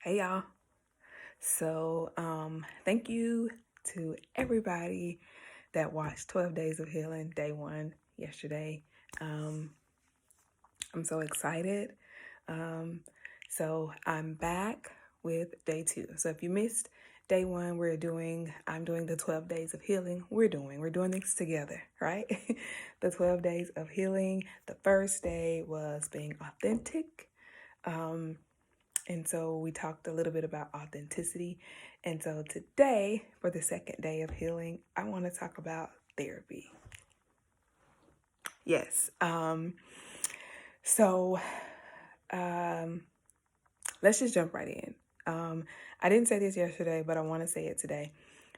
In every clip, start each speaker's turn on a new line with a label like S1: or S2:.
S1: Hey y'all. Thank you to everybody that watched 12 Days of Healing, day one, yesterday. Um, I'm so excited. Um, I'm back with day two. So if you missed day one, I'm doing the 12 days of healing. We're doing this together, right? The 12 days of healing. The first day was being authentic. And so we talked a little bit about authenticity. And so today, for the second day of healing, I want to talk about therapy. Yes. So um, let's just jump right in. I didn't say this yesterday, but I want to say it today.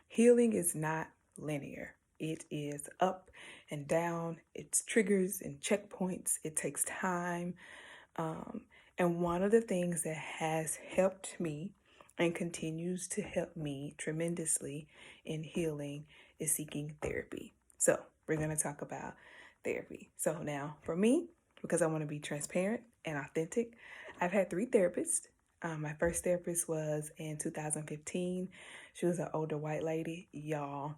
S1: Healing is not linear. It is up and down. It's triggers and checkpoints. It takes time. And one of the things that has helped me and continues to help me tremendously in healing is seeking therapy. So we're going to talk about therapy. So now for me, because I want to be transparent and authentic, I've had 3 therapists. My first therapist was in 2015. She was an older white lady. Y'all,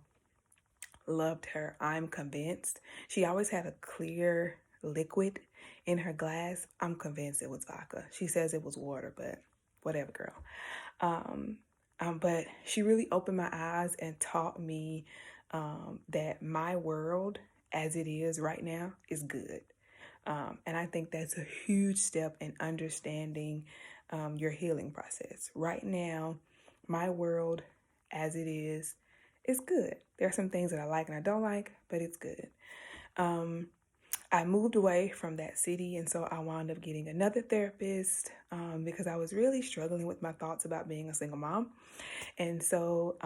S1: loved her. I'm convinced. She always had a clear liquid in her glass. I'm convinced it was vodka. She says it was water, but whatever, girl. But she really opened my eyes and taught me that my world as it is right now is good. And I think that's a huge step in understanding your healing process. Right now, my world as it is good. There are some things that I like and I don't like, but it's good. I moved away from that city, and so I wound up getting another therapist because I was really struggling with my thoughts about being a single mom. And so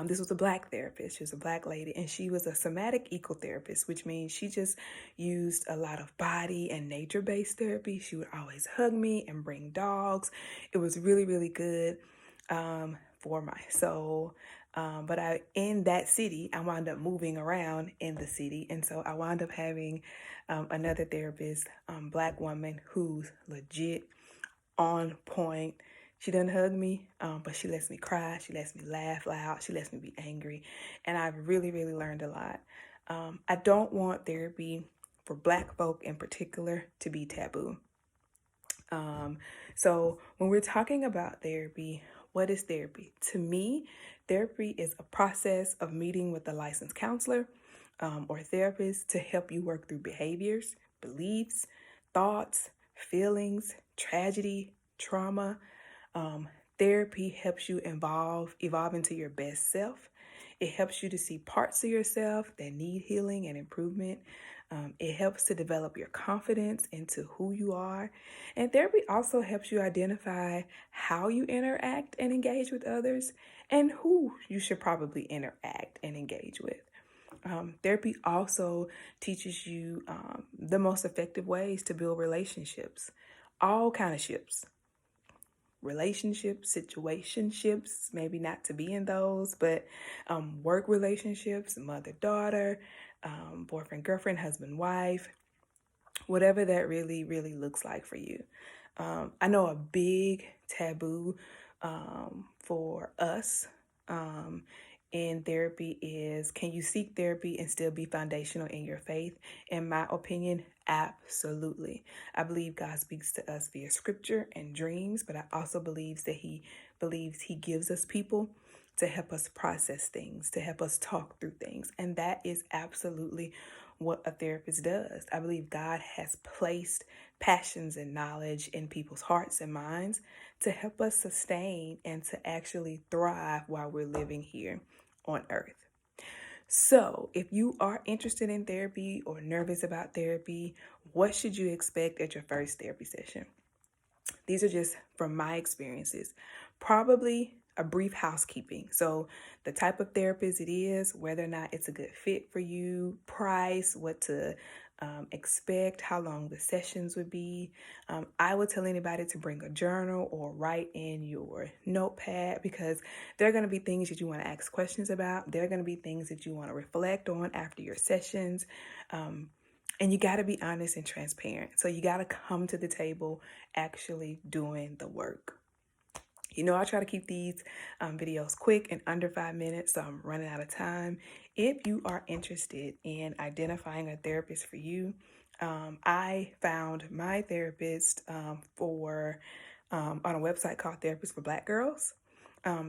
S1: this was a Black therapist. She was a Black lady, and she was a somatic ecotherapist, which means she just used a lot of body and nature-based therapy. She would always hug me and bring dogs. It was really, really good for my soul. But in that city, I wound up moving around in the city. And so I wound up having another therapist, Black woman, who's legit on point. She doesn't hug me, but she lets me cry. She lets me laugh loud. She lets me be angry. And I've really, really learned a lot. I don't want therapy for Black folk in particular to be taboo. So when we're talking about therapy, what is therapy? To me, therapy is a process of meeting with a licensed counselor or therapist to help you work through behaviors, beliefs, thoughts, feelings, tragedy, trauma. Therapy helps you evolve into your best self. It helps you to see parts of yourself that need healing and improvement. It helps to develop your confidence into who you are. And therapy also helps you identify how you interact and engage with others and who you should probably interact and engage with. Therapy also teaches you the most effective ways to build relationships, all kind of ships. Relationships, situationships, maybe not to be in those, but work relationships, mother-daughter, boyfriend-girlfriend, husband-wife, whatever that really, really looks like for you. I know a big taboo for us in therapy is, can you seek therapy and still be foundational in your faith? In my opinion, absolutely. I believe God speaks to us via scripture and dreams, but I also believes he gives us people to help us process things, to help us talk through things. And that is absolutely what a therapist does. I believe God has placed passions and knowledge in people's hearts and minds to help us sustain and to actually thrive while we're living here on earth. So, if you are interested in therapy or nervous about therapy, what should you expect at your first therapy session? These are just from my experiences. Probably a brief housekeeping. So the type of therapist it is, whether or not it's a good fit for you, price, what to expect, how long the sessions would be. I would tell anybody to bring a journal or write in your notepad because there are going to be things that you want to ask questions about. There are going to be things that you want to reflect on after your sessions. And you got to be honest and transparent. So you got to come to the table actually doing the work. You know, I try to keep these videos quick and under 5 minutes, so I'm running out of time. If you are interested in identifying a therapist for you, I found my therapist on a website called Therapist for Black Girls.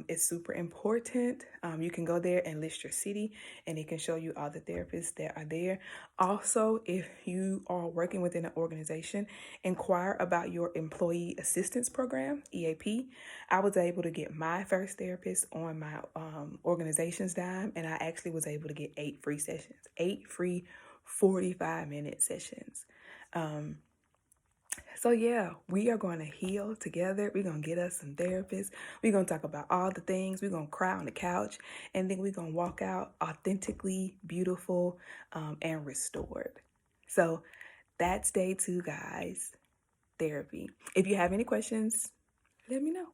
S1: It's super important. You can go there and list your city, and it can show you all the therapists that are there. Also, if you are working within an organization, inquire about your Employee Assistance Program, EAP. I was able to get my first therapist on my organization's dime, and I actually was able to get 8 free sessions, 8 free 45-minute sessions. So yeah, we are going to heal together. We're going to get us some therapists. We're going to talk about all the things. We're going to cry on the couch, and then we're going to walk out authentically beautiful and restored. So that's day 2, guys. Therapy. If you have any questions, let me know.